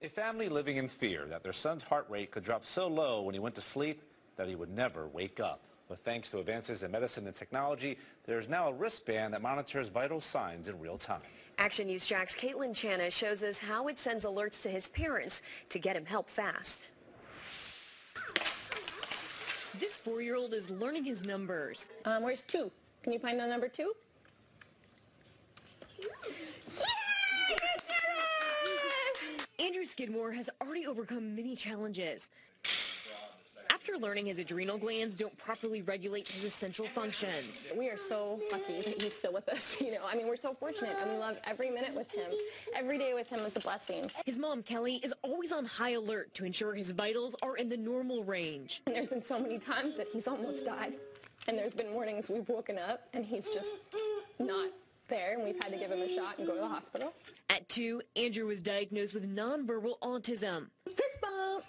A family living in fear that their son's heart rate could drop so low when he went to sleep that he would never wake up. But thanks to advances in medicine and technology, there is now a wristband that monitors vital signs in real time. Action News Jack's Caitlin Channa shows us how it sends alerts to his parents to get him help fast. This 4-year-old is learning his numbers. Where's 2? Can you find the number 2? Andrew Skidmore has already overcome many challenges. After learning his adrenal glands don't properly regulate his essential functions. We are so lucky that he's still with us, I mean, we're so fortunate, and we love every minute with him. Every day with him is a blessing. His mom, Kelly, is always on high alert to ensure his vitals are in the normal range. And there's been so many times that he's almost died. And there's been mornings we've woken up and he's just not there, and we've had to give him a shot and go to the hospital. At 2, Andrew was diagnosed with nonverbal autism. Fist bump!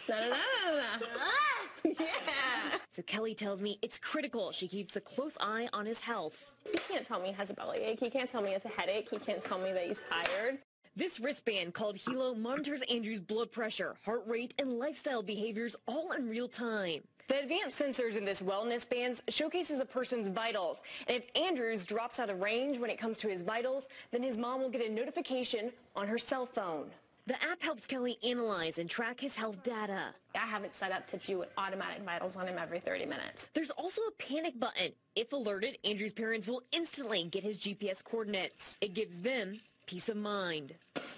Na, na, na, na, na. Yeah! So Kelly tells me it's critical she keeps a close eye on his health. He can't tell me he has a bellyache. He can't tell me he has a headache. He can't tell me that he's tired. This wristband called Helo monitors Andrew's blood pressure, heart rate, and lifestyle behaviors all in real time. The advanced sensors in this wellness band showcases a person's vitals. And if Andrew's drops out of range when it comes to his vitals, then his mom will get a notification on her cell phone. The app helps Kelly analyze and track his health data. I have it set up to do automatic vitals on him every 30 minutes. There's also a panic button. If alerted, Andrew's parents will instantly get his GPS coordinates. It gives them peace of mind.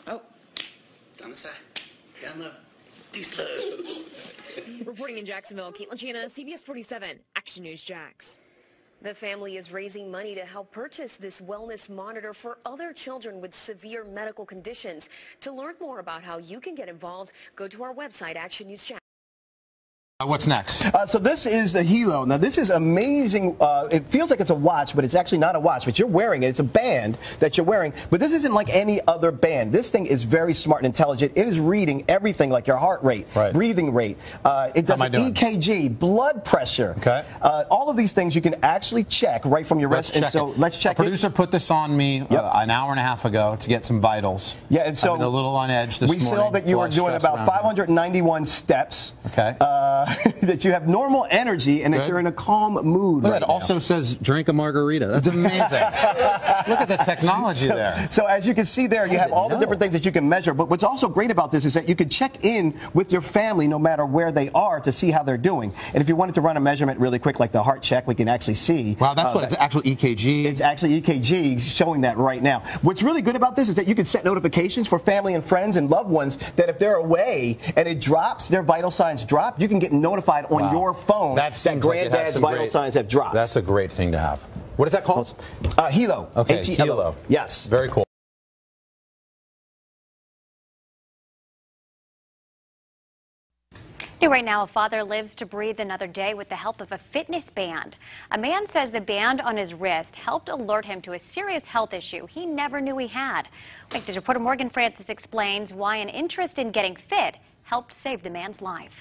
Oh, down the side, down low, too slow. Reporting in Jacksonville, Caitlin Channa, CBS 47, Action News Jax. The family is raising money to help purchase this wellness monitor for other children with severe medical conditions. To learn more about how you can get involved, go to our website, Action News Jax. What's next? So this is the Helo. Now this is amazing. It feels like it's a watch, but it's actually not a watch. But you're wearing it. It's a band that you're wearing. But this isn't like any other band. This thing is very smart and intelligent. It is reading everything like your heart rate, breathing rate. It does EKG, blood pressure. Okay. All of these things you can actually check right from your wrist. And so let's check it. A producer put this on me an hour and a half ago to get some vitals. Yeah, and so I've been a little on edge this morning. We saw that you were doing about 591 steps. Okay. That you have normal energy and that you're in a calm mood. Look, it also says drink a margarita. That's amazing. Look at the technology there. So as you can see there, you have all the different things that you can measure. But what's also great about this is that you can check in with your family no matter where they are to see how they're doing. And if you wanted to run a measurement really quick, like the heart check, we can actually see. Wow, that's what it's actual EKG. It's actually EKG showing that right now. What's really good about this is that you can set notifications for family and friends and loved ones that if they're away and it drops, their vital signs drop, you can get notified on your phone that granddad's vital signs have dropped. That's a great thing to have. What is that called? Helo. Okay, Helo. Yes. Very cool. Right now, a father lives to breathe another day with the help of a fitness band. A man says the band on his wrist helped alert him to a serious health issue he never knew he had. Wait, this reporter Morgan Francis explains why an interest in getting fit helped save the man's life.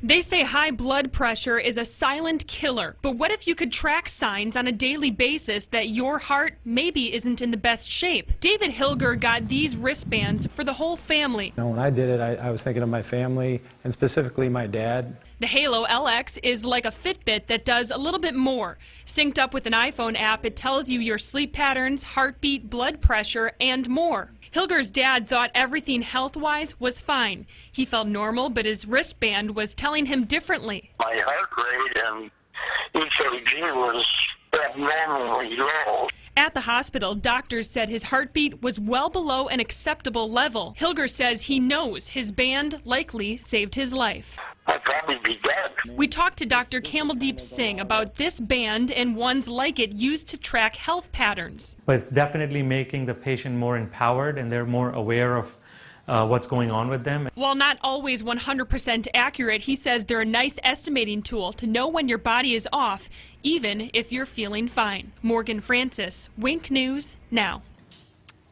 They say high blood pressure is a silent killer, but what if you could track signs on a daily basis that your heart maybe isn't in the best shape? David Hilger got these wristbands for the whole family. When I did it, I was thinking of my family and specifically my dad. The Halo LX is like a Fitbit that does a little bit more. Synced up with an iPhone app, it tells you your sleep patterns, heartbeat, blood pressure, and more. Hilger's dad thought everything health-wise was fine. He felt normal, but his wristband was telling him differently. My heart rate and EKG was abnormally low. At the hospital, doctors said his heartbeat was well below an acceptable level. Hilger says he knows his band likely saved his life. I'd probably be dead. We talked to Dr. Kamaldeep Singh about this band and ones like it used to track health patterns. But it's definitely making the patient more empowered and they're more aware of what's going on with them. While not always 100% accurate, he says they're a nice estimating tool to know when your body is off, even if you're feeling fine. Morgan Francis, Wink News, now.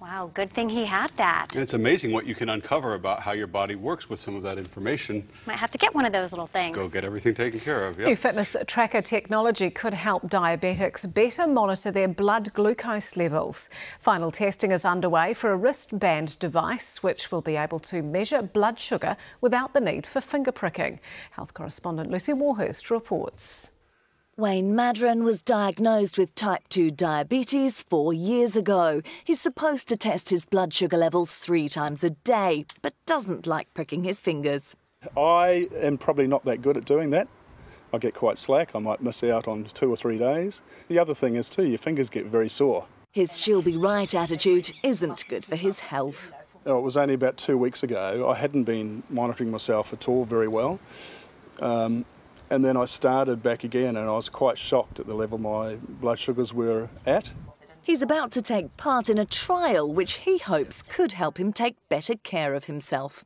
Wow, good thing he had that. And it's amazing what you can uncover about how your body works with some of that information. Might have to get one of those little things. Go get everything taken care of. Yep. New fitness tracker technology could help diabetics better monitor their blood glucose levels. Final testing is underway for a wristband device which will be able to measure blood sugar without the need for finger pricking. Health correspondent Lucy Warhurst reports. Wayne Madron was diagnosed with type 2 diabetes 4 years ago. He's supposed to test his blood sugar levels 3 times a day, but doesn't like pricking his fingers. I am probably not that good at doing that. I get quite slack. I might miss out on 2 or 3 days. The other thing is too, your fingers get very sore. His she'll be right attitude isn't good for his health. It was only about 2 weeks ago. I hadn't been monitoring myself at all very well. And then I started back again and I was quite shocked at the level my blood sugars were at. He's about to take part in a trial which he hopes could help him take better care of himself.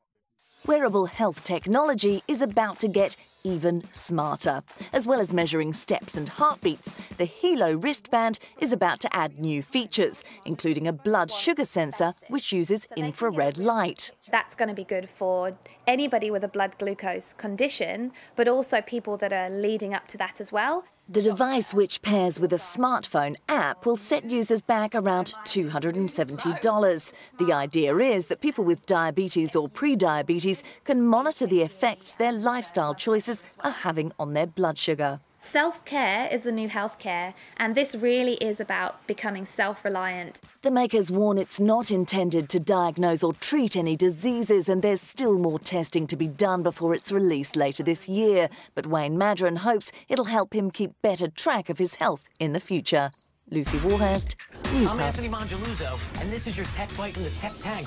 Wearable health technology is about to get even smarter. As well as measuring steps and heartbeats, the Hilo wristband is about to add new features, including a blood sugar sensor which uses infrared light. That's going to be good for anybody with a blood glucose condition, but also people that are leading up to that as well. The device, which pairs with a smartphone app, will set users back around $270. The idea is that people with diabetes or pre-diabetes can monitor the effects their lifestyle choices are having on their blood sugar. Self-care is the new healthcare, and this really is about becoming self-reliant. The makers warn it's not intended to diagnose or treat any diseases, and there's still more testing to be done before it's released later this year. But Wayne Madron hopes it'll help him keep better track of his health in the future. Lucy Warhurst, News I'm Hub. Anthony Mongeluzzo, and this is your Tech Bite in the Tech Tank.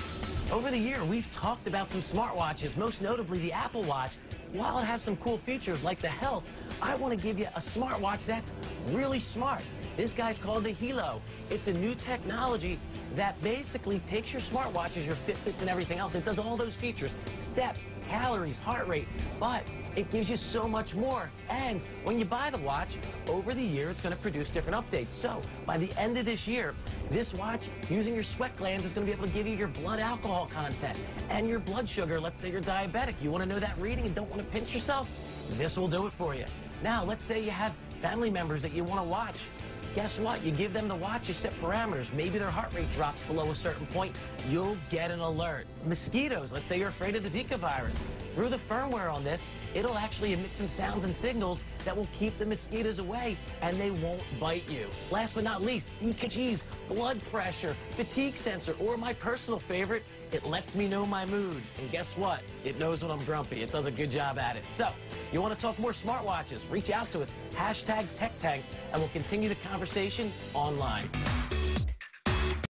Over the year, we've talked about some smartwatches, most notably the Apple Watch. While it has some cool features like the health, I want to give you a smartwatch that's really smart. This guy's called the Hilo. It's a new technology that basically takes your smartwatches, your Fitbits and everything else. It does all those features, steps, calories, heart rate, but it gives you so much more. And when you buy the watch, over the year, it's going to produce different updates. So by the end of this year, this watch, using your sweat glands, is going to be able to give you your blood alcohol content and your blood sugar. Let's say you're diabetic. You want to know that reading and don't want to pinch yourself? This will do it for you. Now, let's say you have family members that you want to watch. Guess what? You give them the watch, you set parameters. Maybe their heart rate drops below a certain point. You'll get an alert. Mosquitoes, let's say you're afraid of the Zika virus. Through the firmware on this, it'll actually emit some sounds and signals that will keep the mosquitoes away, and they won't bite you. Last but not least, EKG's blood pressure, fatigue sensor, or my personal favorite, it lets me know my mood. And guess what? It knows when I'm grumpy. It does a good job at it. So, you want to talk more smartwatches? Reach out to us, #TechTank, and we'll continue the conversation online.